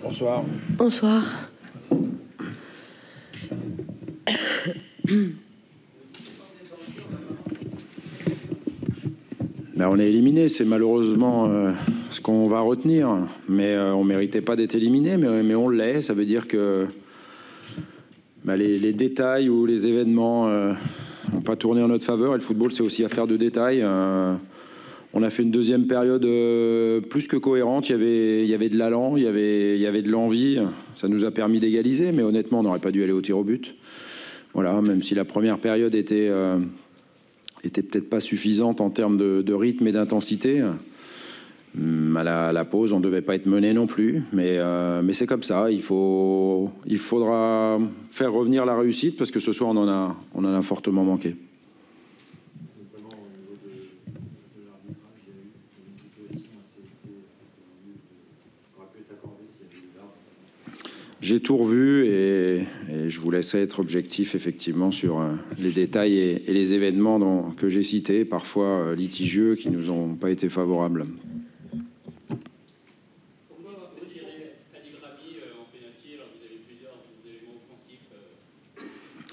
Bonsoir. Bonsoir. Ben, on est éliminé, c'est malheureusement ce qu'on va retenir. Mais on ne méritait pas d'être éliminé, mais on l'est. Ça veut dire que les détails ou les événements n'ont pas tourné en notre faveur. Et le football, c'est aussi affaire de détails. On a fait une deuxième période plus que cohérente. Il y avait de l'allant, il y avait de l'envie. Ça nous a permis d'égaliser, mais honnêtement, on n'aurait pas dû aller au tir au but. Voilà, même si la première période était peut-être pas suffisante en termes de rythme et d'intensité. À la pause, on ne devait pas être mené non plus. Mais c'est comme ça. Il faudra faire revenir la réussite parce que ce soir, on en a fortement manqué. J'ai tout revu et je vous laisserai être objectif effectivement sur les détails et les événements que j'ai cités, parfois litigieux, qui nous ont pas été favorables. Pourquoi retirer Adil Rami en pénalty alors que vous avez plusieurs éléments offensifs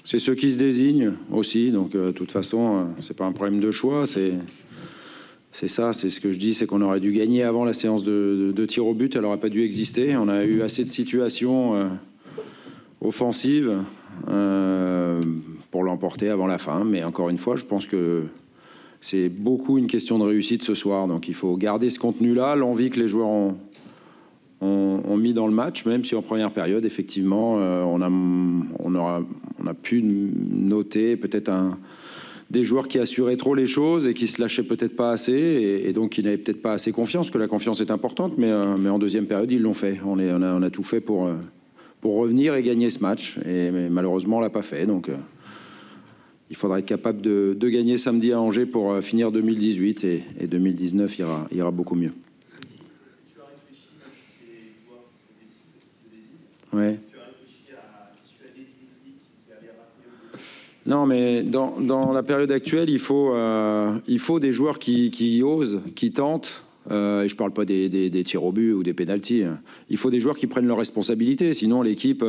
C'est ceux qui se désignent aussi, donc de toute façon, c'est pas un problème de choix, c'est ça, c'est ce que je dis, c'est qu'on aurait dû gagner avant la séance de tir au but, elle n'aurait pas dû exister. On a eu assez de situations offensives pour l'emporter avant la fin. Mais encore une fois, je pense que c'est beaucoup une question de réussite ce soir. Donc il faut garder ce contenu-là, l'envie que les joueurs ont mis dans le match, même si en première période, effectivement, on a pu noter peut-être des joueurs qui assuraient trop les choses et qui se lâchaient peut-être pas assez et donc qui n'avaient peut-être pas assez confiance, que la confiance est importante, mais en deuxième période, ils l'ont fait. On a tout fait pour revenir et gagner ce match. Mais malheureusement, on l'a pas fait. Donc, il faudra être capable de gagner samedi à Angers pour finir 2018 et 2019 ira beaucoup mieux. Tu as réfléchi, même si c'est les joueurs qui se décident, Ouais. tu as réfléchi à dissuader Dimitri qui avait rappelé au... Non, mais dans la période actuelle, il faut des joueurs qui osent, qui tentent. Et je ne parle pas des tirs au but ou des pénaltys. Il faut des joueurs qui prennent leurs responsabilités. Sinon, l'équipe,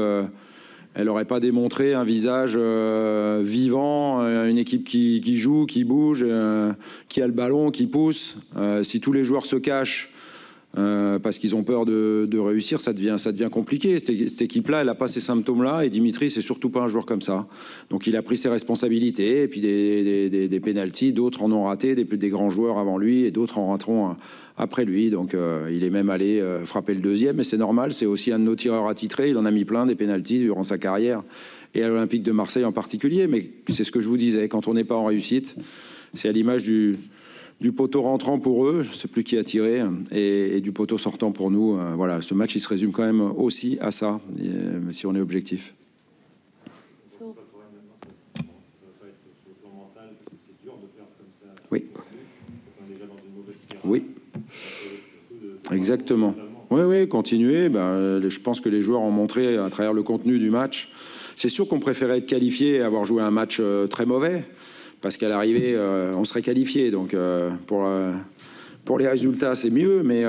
elle n'aurait pas démontré un visage vivant, une équipe qui joue, qui bouge, qui a le ballon, qui pousse. Si tous les joueurs se cachent parce qu'ils ont peur de réussir, ça devient compliqué. Cette équipe-là, elle n'a pas ces symptômes-là, et Dimitri, c'est surtout pas un joueur comme ça. Donc il a pris ses responsabilités, et puis des pénaltys, d'autres en ont raté, des grands joueurs avant lui, et d'autres en rateront après lui. Donc il est même allé frapper le deuxième, et c'est normal, c'est aussi un de nos tireurs attitrés, il en a mis plein des pénaltys durant sa carrière, et à l'Olympique de Marseille en particulier. Mais c'est ce que je vous disais, quand on n'est pas en réussite, c'est à l'image du poteau rentrant pour eux, je ne sais plus qui a tiré, et du poteau sortant pour nous. Voilà, ce match, il se résume quand même aussi à ça, si on est objectif. Oui. Oui. Exactement. Oui, continuer. Je pense que les joueurs ont montré à travers le contenu du match. C'est sûr qu'on préférait être qualifié et avoir joué un match très mauvais. Parce qu'à l'arrivée, on serait qualifié. Donc, pour les résultats, c'est mieux. Mais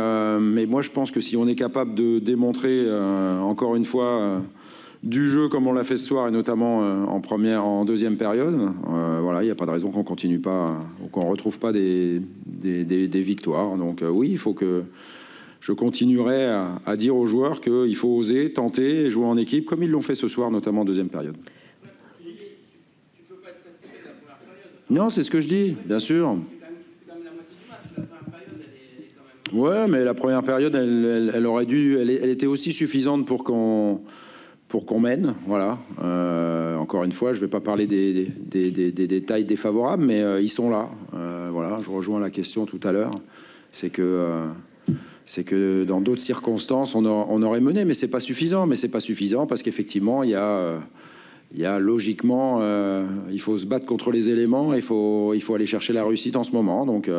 moi, je pense que si on est capable de démontrer, encore une fois, du jeu comme on l'a fait ce soir, et notamment en deuxième période, voilà, il n'y a pas de raison qu'on continue pas, ou qu'on ne retrouve pas des victoires. Donc, oui, il faut que je continuerai à dire aux joueurs qu'il faut oser, tenter et jouer en équipe, comme ils l'ont fait ce soir, notamment en deuxième période. Non, c'est ce que je dis, bien sûr. C'est quand même la moitié du match. La première période, elle est quand même... Ouais, mais la première période, elle aurait dû... Elle était aussi suffisante pour qu'on mène, voilà. Encore une fois, je ne vais pas parler des détails défavorables, mais ils sont là. Voilà, je rejoins la question tout à l'heure. C'est que dans d'autres circonstances, on aurait mené, mais c'est pas suffisant. Mais c'est pas suffisant parce qu'effectivement, il y a logiquement, il faut se battre contre les éléments, il faut aller chercher la réussite en ce moment. Donc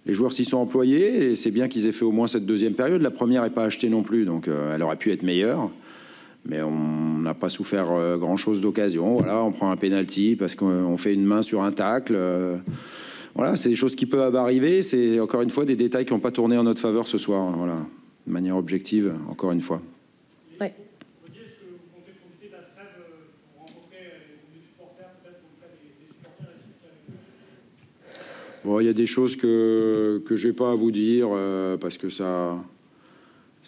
les joueurs s'y sont employés et c'est bien qu'ils aient fait au moins cette deuxième période. La première n'est pas achetée non plus, donc elle aurait pu être meilleure. Mais on n'a pas souffert grand-chose d'occasion. Voilà, on prend un penalty parce qu'on fait une main sur un tacle. Voilà, c'est des choses qui peuvent arriver. C'est encore une fois des détails qui n'ont pas tourné en notre faveur ce soir. Voilà, de manière objective, encore une fois. Bon, il y a des choses que je n'ai pas à vous dire parce que ça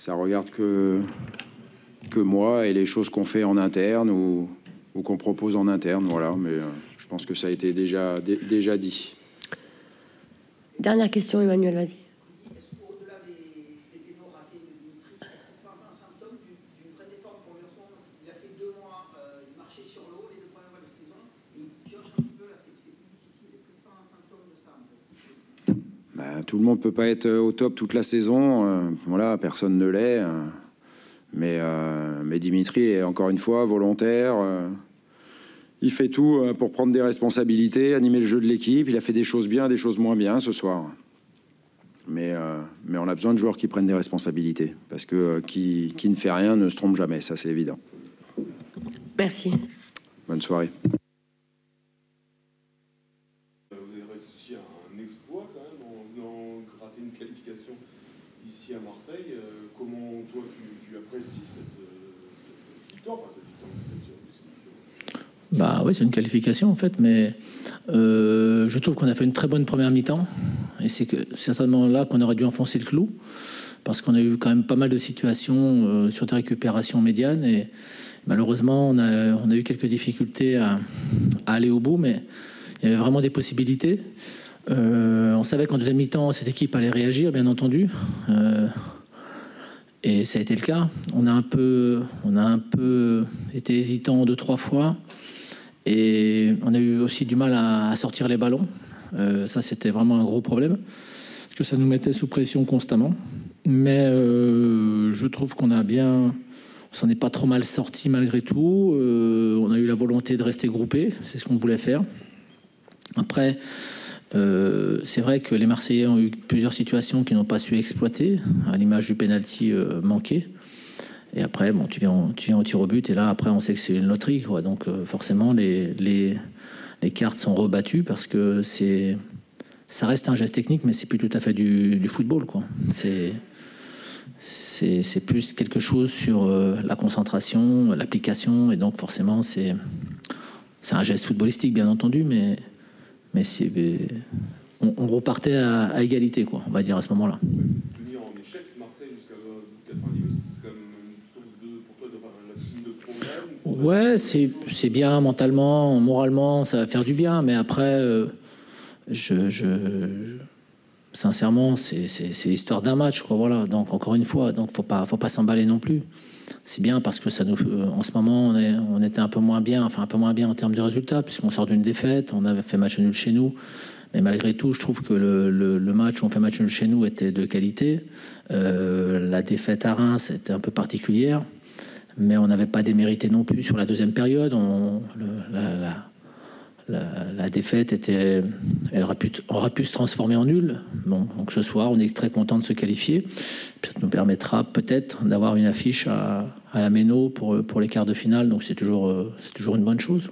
regarde que moi et les choses qu'on fait en interne ou qu'on propose en interne, voilà. Mais je pense que ça a été déjà dit. Dernière question, Emmanuel, vas-y. Au-delà des pénaux ratés de Dimitri, est-ce que c'est pas un peu un symptôme d'une vraie déforme pour lui en ce moment? Parce qu'il a fait 2 mois, il marchait sur l'eau les 2 premiers mois de la saison, et il pioche un petit peu, là c'est plus difficile. Est-ce que c'est pas un symptôme de ça un peu? Ben, tout le monde peut pas être au top toute la saison, voilà, personne ne l'est. Mais Dimitri est encore une fois volontaire. Il fait tout pour prendre des responsabilités, animer le jeu de l'équipe. Il a fait des choses bien, des choses moins bien ce soir. Mais on a besoin de joueurs qui prennent des responsabilités. Parce que qui ne fait rien ne se trompe jamais, ça c'est évident. Merci. Bonne soirée. Vous avez réussi un exploit quand même en venant gratter une qualification ici à Marseille. Comment toi tu apprécies cette victoire, enfin cette victoire. Bah oui, c'est une qualification en fait, mais je trouve qu'on a fait une très bonne première mi-temps et c'est certainement là qu'on aurait dû enfoncer le clou parce qu'on a eu quand même pas mal de situations sur des récupérations médianes et malheureusement on a eu quelques difficultés à aller au bout, mais il y avait vraiment des possibilités. On savait qu'en deuxième mi-temps cette équipe allait réagir, bien entendu. Et ça a été le cas. On a un peu été hésitant 2-3 fois. Et on a eu aussi du mal à sortir les ballons. Ça, c'était vraiment un gros problème. Parce que ça nous mettait sous pression constamment. Mais je trouve qu'on on s'en est pas trop mal sorti malgré tout. On a eu la volonté de rester groupés. C'est ce qu'on voulait faire. Après, c'est vrai que les Marseillais ont eu plusieurs situations qu'ils n'ont pas su exploiter, à l'image du penalty manqué. Et après, bon, tu viens au tir au but, et là, après, on sait que c'est une loterie, quoi. Donc, forcément, les cartes sont rebattues parce que ça reste un geste technique, mais c'est plus tout à fait du football, quoi. C'est plus quelque chose sur la concentration, l'application, et donc, forcément, c'est un geste footballistique, bien entendu, mais on repartait à égalité, quoi, on va dire, à ce moment-là. Tenir en échec Marseille jusqu'à 90, c'est quand même une source pour toi de la signe de progrès. Ouais, c'est bien mentalement, moralement, ça va faire du bien, mais après, sincèrement, c'est l'histoire d'un match, quoi, voilà. Donc encore une fois, donc faut pas s'emballer non plus. C'est bien parce que en ce moment, on était un peu moins bien en termes de résultats, puisqu'on sort d'une défaite, on avait fait match nul chez nous. Mais malgré tout, je trouve que le match où on fait match nul chez nous était de qualité. La défaite à Reims était un peu particulière, mais on n'avait pas démérité non plus sur la deuxième période. La défaite aurait pu se transformer en nul. Bon, donc ce soir, on est très content de se qualifier. Puis ça nous permettra peut-être d'avoir une affiche à la Méno pour les quarts de finale. Donc c'est toujours une bonne chose.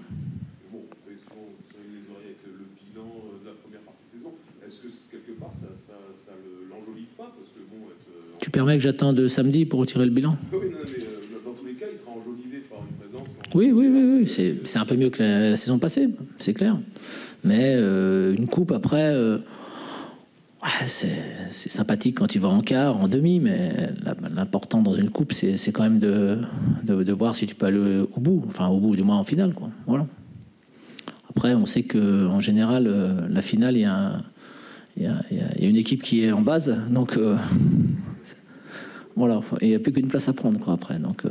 Bon, on fait souvent les oreilles avec le bilan de la première partie de saison. Est-ce que quelque part ça l'enjolive pas parce que bon, Tu permets que j'attende samedi pour retirer le bilan? Oui, non, mais dans tous les cas, il sera enjolivé par une présence. Oui. C'est un peu mieux que la saison passée, c'est clair. Mais une coupe après, c'est sympathique quand tu vas en quart, en demi, mais l'important dans une coupe, c'est quand même de voir si tu peux aller au bout, enfin au bout du moins en finale, quoi. Voilà. Après, on sait que en général, la finale, il y a une équipe qui est en base, donc voilà, il n'y a plus qu'une place à prendre, quoi, après. Donc, tu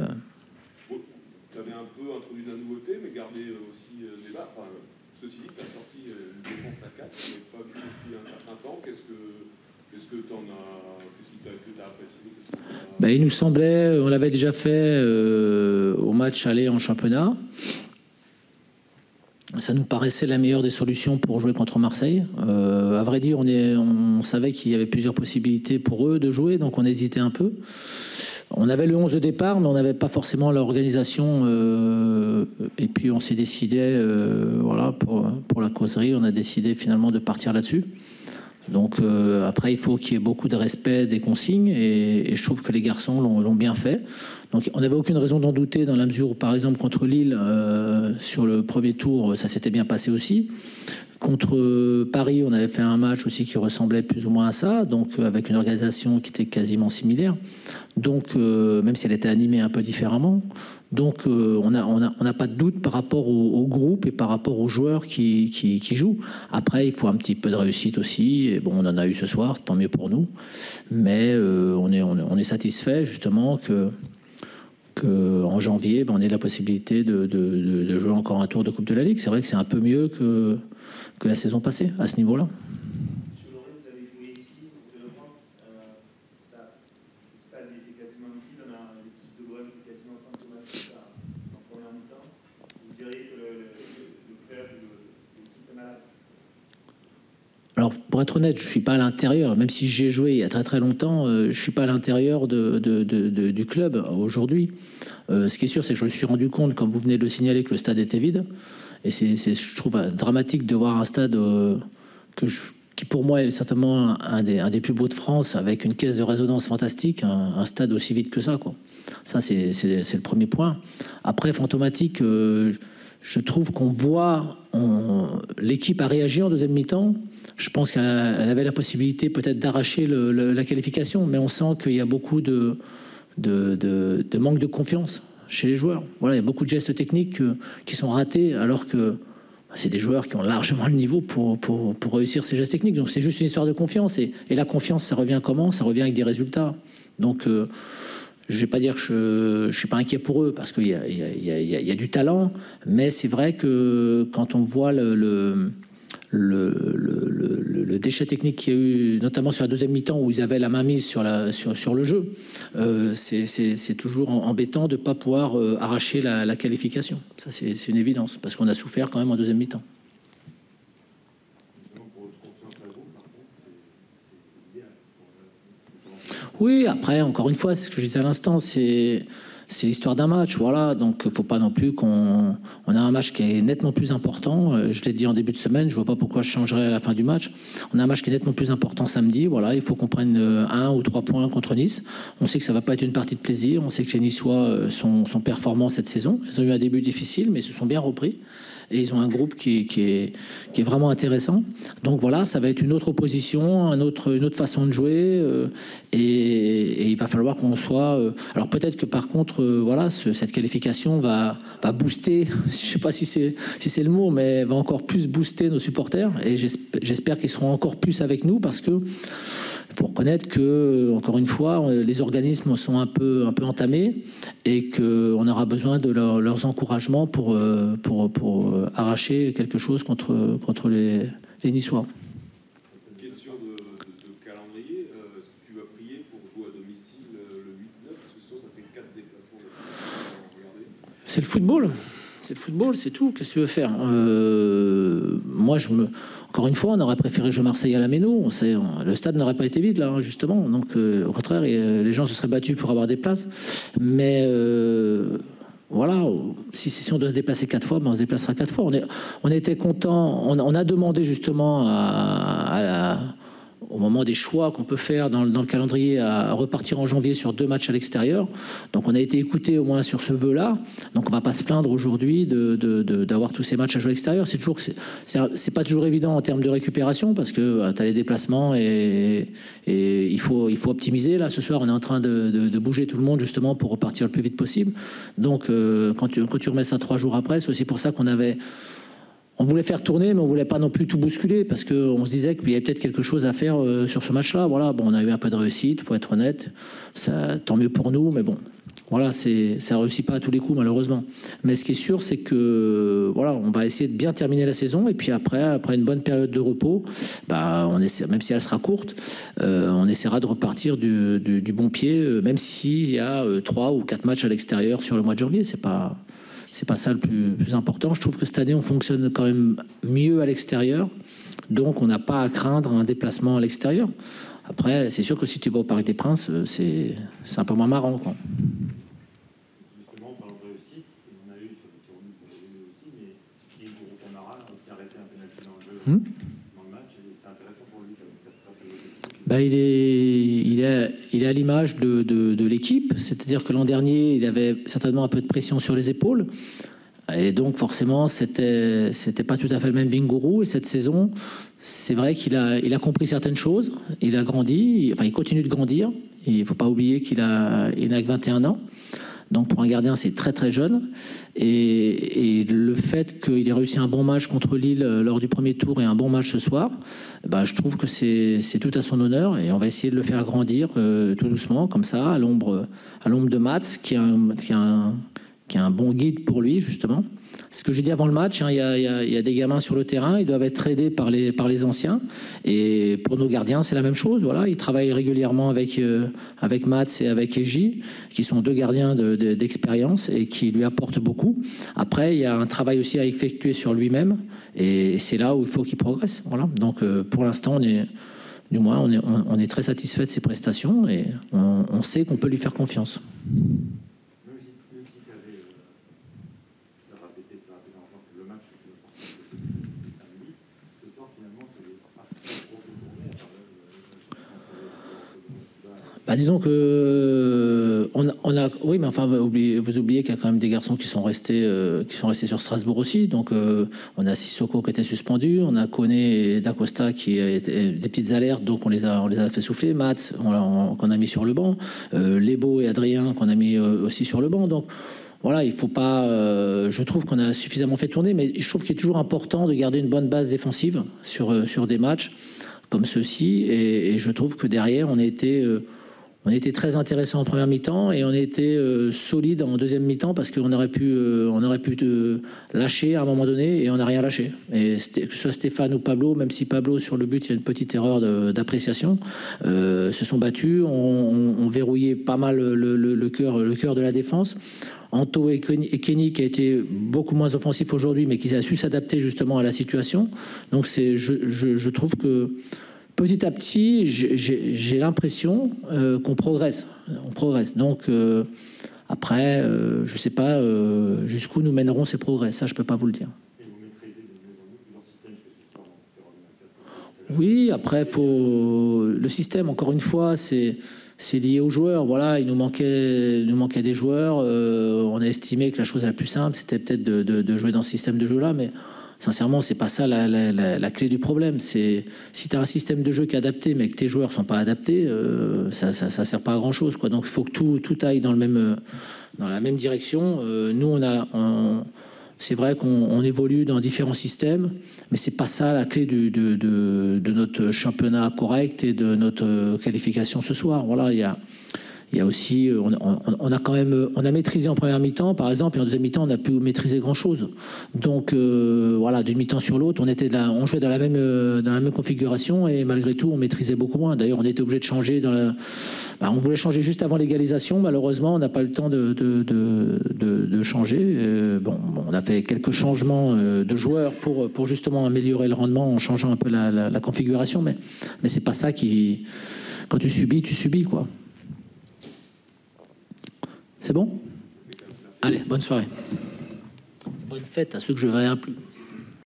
avais un peu introduit de la nouveauté, mais gardé aussi des barres. Enfin, ceci dit, tu as sorti une défense à 4, tu n'avais pas vu depuis un certain temps. Qu'est-ce que tu as apprécié? Il nous semblait, on l'avait déjà fait au match aller en championnat. Ça nous paraissait la meilleure des solutions pour jouer contre Marseille. À vrai dire, on savait qu'il y avait plusieurs possibilités pour eux de jouer, donc on hésitait un peu. On avait le 11 de départ, mais on n'avait pas forcément l'organisation. Et puis on s'est décidé, voilà, pour la causerie, on a décidé finalement de partir là-dessus. Donc après, il faut qu'il y ait beaucoup de respect des consignes, et je trouve que les garçons l'ont bien fait. Donc on n'avait aucune raison d'en douter, dans la mesure où, par exemple, contre Lille, sur le premier tour, ça s'était bien passé aussi. Contre Paris, on avait fait un match aussi qui ressemblait plus ou moins à ça, donc avec une organisation qui était quasiment similaire. Donc, même si elle était animée un peu différemment. Donc, on n'a pas de doute par rapport au groupe et par rapport aux joueurs qui jouent. Après, il faut un petit peu de réussite aussi. Et bon, on en a eu ce soir, tant mieux pour nous. Mais on est satisfait justement qu'en janvier, on ait la possibilité de jouer encore un tour de Coupe de la Ligue. C'est vrai que c'est un peu mieux que la saison passée à ce niveau-là. Sur l'Orient, vous avez joué ici, au Europe. Le stade était quasiment vide. On a l'équipe de l'OM qui est quasiment fantomatique en première mi-temps. Vous diriez que le club, l'équipe est malade? Alors, pour être honnête, je ne suis pas à l'intérieur. Même si j'ai joué il y a très très longtemps, je ne suis pas à l'intérieur du club aujourd'hui. Ce qui est sûr, c'est que je me suis rendu compte, comme vous venez de le signaler, que le stade était vide. Et je trouve dramatique de voir un stade qui, pour moi, est certainement un des plus beaux de France, avec une caisse de résonance fantastique, un stade aussi vide que ça, quoi. Ça, c'est le premier point. Après, fantomatique, je trouve qu'on voit... L'équipe a réagi en deuxième mi-temps. Je pense qu'elle avait la possibilité peut-être d'arracher la qualification, mais on sent qu'il y a beaucoup de manque de confiance chez les joueurs. Voilà, il y a beaucoup de gestes techniques qui sont ratés, alors que c'est des joueurs qui ont largement le niveau pour réussir ces gestes techniques. Donc c'est juste une histoire de confiance. Et la confiance, ça revient comment? Ça revient avec des résultats. Donc je ne vais pas dire que je ne suis pas inquiet pour eux, parce qu'il y a du talent, mais c'est vrai que quand on voit le déchet technique qu'il y a eu, notamment sur la deuxième mi-temps où ils avaient la main mise sur le jeu, c'est toujours embêtant de ne pas pouvoir arracher la qualification. Ça, c'est une évidence, parce qu'on a souffert quand même en deuxième mi-temps. Oui, après, encore une fois, c'est ce que je disais à l'instant, c'est l'histoire d'un match, voilà. Donc, il ne faut pas non plus on a un match qui est nettement plus important. Je l'ai dit en début de semaine, je ne vois pas pourquoi je changerais à la fin du match. On a un match qui est nettement plus important samedi, voilà. Il faut qu'on prenne 1 ou 3 points contre Nice. On sait que ça ne va pas être une partie de plaisir. On sait que les Niçois sont performants cette saison. Ils ont eu un début difficile, mais ils se sont bien repris. Et ils ont un groupe qui est vraiment intéressant. Donc voilà, ça va être une autre opposition, une autre façon de jouer. Et il va falloir qu'on soit... alors peut-être que par contre, voilà, cette qualification va booster, je ne sais pas si c'est le mot, mais va encore plus booster nos supporters. Et j'espère qu'ils seront encore plus avec nous, parce que il faut reconnaître que, encore une fois, les organismes sont un peu entamés et qu'on aura besoin de leurs encouragements pour arracher quelque chose contre les Niçois. Une question de calendrier. Est-ce que tu vas prier pour jouer à domicile le 8-9? Parce que sinon, ça fait 4 déplacements. C'est le football. C'est le football, c'est tout. Qu'est-ce que tu veux faire? Moi, encore une fois, on aurait préféré jouer Marseille à la Méno. Le stade n'aurait pas été vide, là, justement. Donc, au contraire, les gens se seraient battus pour avoir des places. Mais voilà, si on doit se déplacer 4 fois, on se déplacera 4 fois. On était content. On a demandé justement au moment des choix qu'on peut faire dans le calendrier, à repartir en janvier sur 2 matchs à l'extérieur. Donc on a été écouté au moins sur ce vœu-là. Donc on ne va pas se plaindre aujourd'hui d'avoir tous ces matchs à jouer à l'extérieur. C'est pas toujours évident en termes de récupération, parce que tu as les déplacements et il faut optimiser. Là, ce soir, on est en train de bouger tout le monde justement pour repartir le plus vite possible. Donc quand tu remets ça 3 jours après, c'est aussi pour ça on voulait faire tourner, mais on voulait pas non plus tout bousculer, parce qu'on se disait qu'il y avait peut-être quelque chose à faire sur ce match-là. Voilà, bon, on a eu un peu de réussite, faut être honnête. Ça, tant mieux pour nous, mais bon, voilà, ça réussit pas à tous les coups, malheureusement. Mais ce qui est sûr, c'est que voilà, on va essayer de bien terminer la saison, et puis après une bonne période de repos, même si elle sera courte, on essaiera de repartir du bon pied, même s'il y a 3 ou 4 matchs à l'extérieur sur le mois de janvier. C'est pas ça le plus important. Je trouve que cette année, on fonctionne quand même mieux à l'extérieur. Donc, on n'a pas à craindre un déplacement à l'extérieur. Après, c'est sûr que si tu vas au Parc des Princes, c'est un peu moins marrant, quoi. Justement, en parlant de réussite, on a eu sur le tir au but, on l'a eu aussi, mais Diego Camara a aussi arrêté un pénalty dans le jeu, dans le match, et c'est intéressant pour lui. Il est à l'image de l'équipe, c'est-à-dire que l'an dernier, il avait certainement un peu de pression sur les épaules. Et donc forcément, c'était pas tout à fait le même Bingourou. Et cette saison, c'est vrai qu'il a compris certaines choses, il a grandi, enfin il continue de grandir. Il ne faut pas oublier qu'il n'a que 21 ans. Donc pour un gardien, c'est très très jeune. Et le fait qu'il ait réussi un bon match contre Lille lors du premier tour et un bon match ce soir, ben, je trouve que c'est tout à son honneur. Et on va essayer de le faire grandir tout doucement, comme ça, à l'ombre de Mats, qui est un bon guide pour lui, justement. Ce que j'ai dit avant le match, hein, il y a des gamins sur le terrain, ils doivent être aidés par les anciens. Et pour nos gardiens, c'est la même chose. Voilà, ils travaillent régulièrement avec Mats et avec Eji, qui sont deux gardiens d'expérience et qui lui apportent beaucoup. Après, il y a un travail aussi à effectuer sur lui-même, et c'est là où il faut qu'il progresse. Voilà. Donc, pour l'instant, on est très satisfait de ses prestations et on sait qu'on peut lui faire confiance. Bah, disons que oui, mais enfin vous oubliez qu'il y a quand même des garçons qui sont restés sur Strasbourg aussi. Donc on a Sissoko qui était suspendu, on a Koné et Dacosta qui étaient des petites alertes, donc on les a fait souffler. Mats qu'on a mis sur le banc, Lebo et Adrien qu'on a mis aussi sur le banc. Donc voilà, il faut pas. Je trouve qu'on a suffisamment fait tourner, mais je trouve qu'il est toujours important de garder une bonne base défensive sur des matchs comme ceux-ci. Et je trouve que derrière on était très intéressant en première mi-temps et on était solide en deuxième mi-temps parce qu'on aurait pu lâcher à un moment donné et on n'a rien lâché. Et que ce soit Stéphane ou Pablo, même si Pablo sur le but il y a une petite erreur d'appréciation, se sont battus, on verrouillé pas mal le cœur de la défense. Anto et Kenny qui a été beaucoup moins offensif aujourd'hui mais qui a su s'adapter justement à la situation. Donc je trouve que petit à petit, j'ai l'impression qu'on progresse. On progresse. Donc, après, je ne sais pas jusqu'où nous mèneront ces progrès. Ça, je ne peux pas vous le dire. Et vous maîtrisez de mieux en mieux plusieurs systèmes, parce que ce soir, Oui, après, le système, encore une fois, c'est lié aux joueurs. Voilà, il nous manquait des joueurs. On a estimé que la chose la plus simple, c'était peut-être de jouer dans ce système de jeu-là, mais sincèrement, c'est pas ça la clé du problème. C'est si tu as un système de jeu qui est adapté, mais que tes joueurs sont pas adaptés, ça sert pas à grand chose, quoi. Donc il faut que tout aille dans la même direction. Nous, c'est vrai qu'on évolue dans différents systèmes, mais c'est pas ça la clé de notre championnat correct et de notre qualification ce soir. Voilà, il y a aussi, on a maîtrisé en première mi-temps, par exemple, et en deuxième mi-temps, on a pu maîtriser grand-chose. Donc, voilà, d'une mi-temps sur l'autre, on jouait dans la même configuration et malgré tout, on maîtrisait beaucoup moins. D'ailleurs, on était obligé de changer on voulait changer juste avant l'égalisation. Malheureusement, on n'a pas eu le temps de changer. On a fait quelques changements de joueurs pour justement améliorer le rendement en changeant un peu la configuration, mais c'est pas ça qui, quand tu subis, quoi. C'est bon ? Allez, bonne soirée. Bonne fête à ceux que je ne verrai plus.